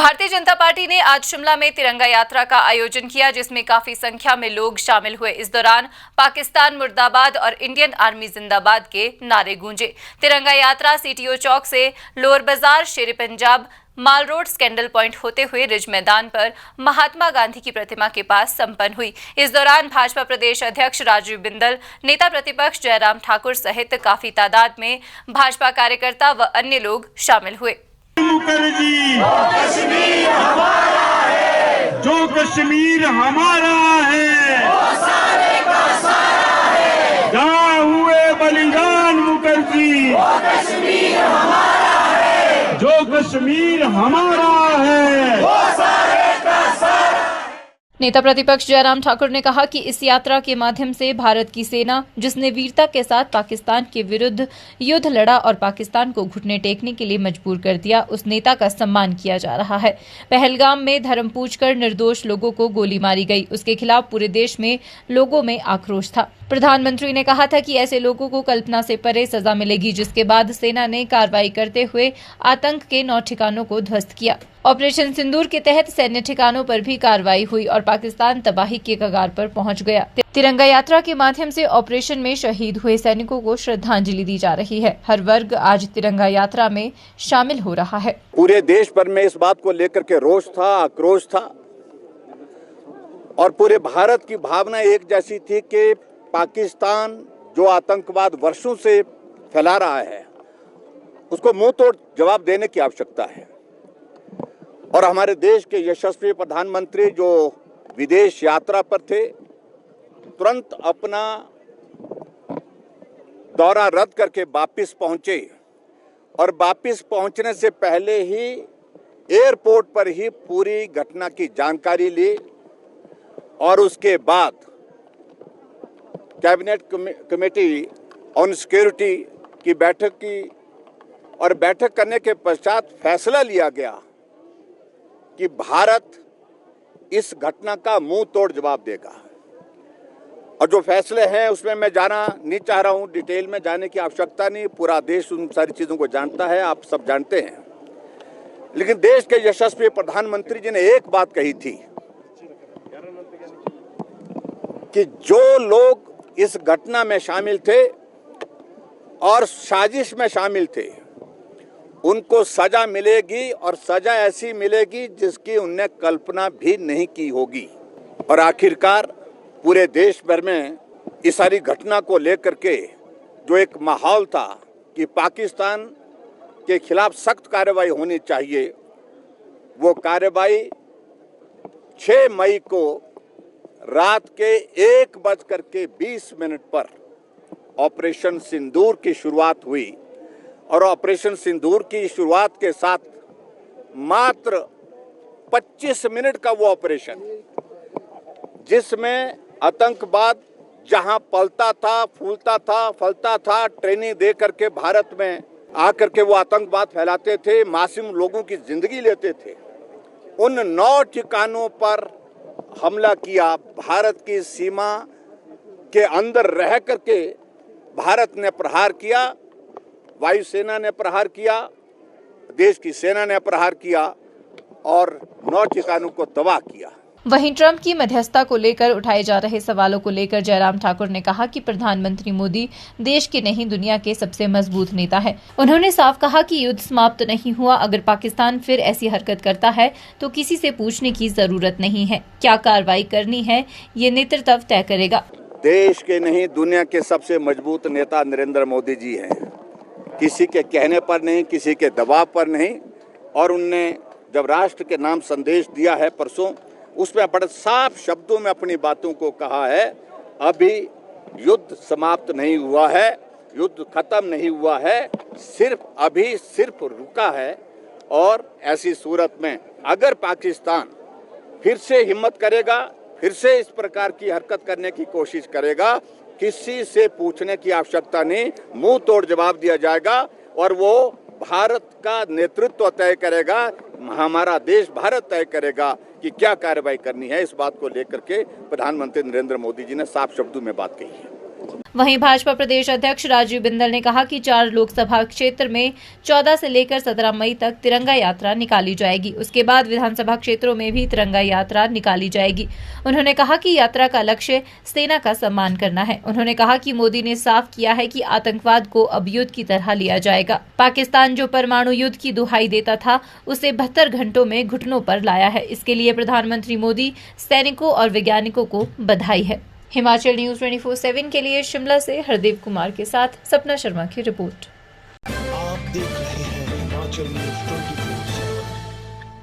Bharatiya Janata party ने आज शिमला में तिरंगा यात्रा का आयोजन किया, जिसमें काफी संख्या में लोग शामिल हुए। इस दौरान पाकिस्तान मुर्दाबाद और इंडियन आर्मी जिंदाबाद के नारे गूंजे। तिरंगा यात्रा सीटीओ चौक से लोअर बाजार, शेर पंजाब, माल रोड, स्कैंडल पॉइंट होते हुए रिज मैदान पर महात्मा गांधी की प्रतिमा के पास संपन्न हुई। इस दौरान भाजपा प्रदेश अध्यक्ष राजीव बिंदल, नेता प्रतिपक्ष जयराम ठाकुर सहित काफी तादाद में भाजपा कार्यकर्ता व अन्य लोग शामिल हुए। मुखर्जी, कश्मीर हमारा है, जो कश्मीर हमारा है, वो सारे का सारा है। जहाँ हुए बलिदान मुखर्जी, वो कश्मीर हमारा है, जो कश्मीर हमारा है, वो सारे का सारा। नेता प्रतिपक्ष जयराम ठाकुर ने कहा कि इस यात्रा के माध्यम से भारत की सेना, जिसने वीरता के साथ पाकिस्तान के विरुद्ध युद्ध लड़ा और पाकिस्तान को घुटने टेकने के लिए मजबूर कर दिया, उस नेता का सम्मान किया जा रहा है। पहलगाम में धर्म पूछकर निर्दोष लोगों को गोली मारी गई, उसके खिलाफ पूरे देश में लोगों में आक्रोश था। प्रधानमंत्री ने कहा था कि ऐसे लोगों को कल्पना से परे सजा मिलेगी, जिसके बाद सेना ने कार्रवाई करते हुए आतंक के 9 ठिकानों को ध्वस्त किया। ऑपरेशन सिंदूर के तहत सैन्य ठिकानों पर भी कार्रवाई हुई और पाकिस्तान तबाही के कगार पर पहुंच गया। तिरंगा यात्रा के माध्यम से ऑपरेशन में शहीद हुए सैनिकों को श्रद्धांजलि दी जा रही है। हर वर्ग आज तिरंगा यात्रा में शामिल हो रहा है। पूरे देश भर में इस बात को लेकर के रोष था, आक्रोश था और पूरे भारत की भावना एक जैसी थी कि पाकिस्तान जो आतंकवाद वर्षों से फैला रहा है, उसको मुंह तोड़ जवाब देने की आवश्यकता है। और हमारे देश के यशस्वी प्रधानमंत्री जो विदेश यात्रा पर थे, तुरंत अपना दौरा रद्द करके वापस पहुंचे और वापस पहुंचने से पहले ही एयरपोर्ट पर ही पूरी घटना की जानकारी ली और उसके बाद कैबिनेट कमेटी ऑन सिक्योरिटी की बैठक की और बैठक करने के पश्चात फैसला लिया गया कि भारत इस घटना का मुंह तोड़ जवाब देगा। और जो फैसले हैं उसमें मैं जाना नहीं चाह रहा हूं, डिटेल में जाने की आवश्यकता नहीं, पूरा देश उन सारी चीजों को जानता है, आप सब जानते हैं। लेकिन देश के यशस्वी प्रधानमंत्री जी ने एक बात कही थी कि जो लोग इस घटना में शामिल थे और साजिश में शामिल थे, उनको सजा मिलेगी और सजा ऐसी मिलेगी जिसकी उनने कल्पना भी नहीं की होगी। और आखिरकार पूरे देश भर में इस सारी घटना को लेकर के जो एक माहौल था कि पाकिस्तान के खिलाफ सख्त कार्रवाई होनी चाहिए, वो कार्रवाई 6 मई को रात के 1:20 पर ऑपरेशन सिंदूर की शुरुआत हुई। और ऑपरेशन सिंदूर की शुरुआत के साथ मात्र 25 मिनट का वो ऑपरेशन, जिसमें आतंकवाद जहां पलता था, फूलता था, फलता था, ट्रेनिंग दे करके भारत में आकर के वो आतंकवाद फैलाते थे, मासूम लोगों की जिंदगी लेते थे, उन 9 ठिकानों पर हमला किया। भारत की सीमा के अंदर रह करके भारत ने प्रहार किया, वायुसेना ने प्रहार किया, देश की सेना ने प्रहार किया और 9 ठिकानों को तबाह किया। वहीं ट्रंप की मध्यस्थता को लेकर उठाए जा रहे सवालों को लेकर जयराम ठाकुर ने कहा कि प्रधानमंत्री मोदी देश के नहीं दुनिया के सबसे मजबूत नेता है। उन्होंने साफ कहा कि युद्ध समाप्त नहीं हुआ, अगर पाकिस्तान फिर ऐसी हरकत करता है तो किसी से पूछने की जरूरत नहीं है, क्या कार्रवाई करनी है ये नेतृत्व तय करेगा। देश के नहीं दुनिया के सबसे मजबूत नेता नरेंद्र मोदी जी हैं, किसी के कहने पर नहीं, किसी के दबाव पर नहीं। और उनने जब राष्ट्र के नाम संदेश दिया है परसों, उसमें बड़े साफ शब्दों में अपनी बातों को कहा है, अभी युद्ध समाप्त नहीं हुआ है, युद्ध खत्म नहीं हुआ है, सिर्फ रुका है। और ऐसी सूरत में अगर पाकिस्तान फिर से हिम्मत करेगा, फिर से इस प्रकार की हरकत करने की कोशिश करेगा, किसी से पूछने की आवश्यकता नहीं, मुंह तोड़ जवाब दिया जाएगा और वो भारत का नेतृत्व तय करेगा, हमारा देश भारत तय करेगा कि क्या कार्रवाई करनी है। इस बात को लेकर के प्रधानमंत्री नरेंद्र मोदी जी ने साफ शब्दों में बात कही है। वहीं भाजपा प्रदेश अध्यक्ष राजीव बिंदल ने कहा कि 4 लोकसभा क्षेत्र में 14 से लेकर 17 मई तक तिरंगा यात्रा निकाली जाएगी। उसके बाद विधानसभा क्षेत्रों में भी तिरंगा यात्रा निकाली जाएगी। उन्होंने कहा कि यात्रा का लक्ष्य सेना का सम्मान करना है। उन्होंने कहा कि मोदी ने साफ किया है कि आतंकवाद को अब युद्ध की तरह लिया जाएगा। पाकिस्तान जो परमाणु युद्ध की दुहाई देता था, उसे 72 घंटों में घुटनों पर लाया है। इसके लिए प्रधानमंत्री मोदी, सैनिकों और वैज्ञानिकों को बधाई है। हिमाचल न्यूज 24/7 के लिए शिमला से हरदेव कुमार के साथ सपना शर्मा की रिपोर्ट। आप देख रहे हैं हिमाचल न्यूज 24।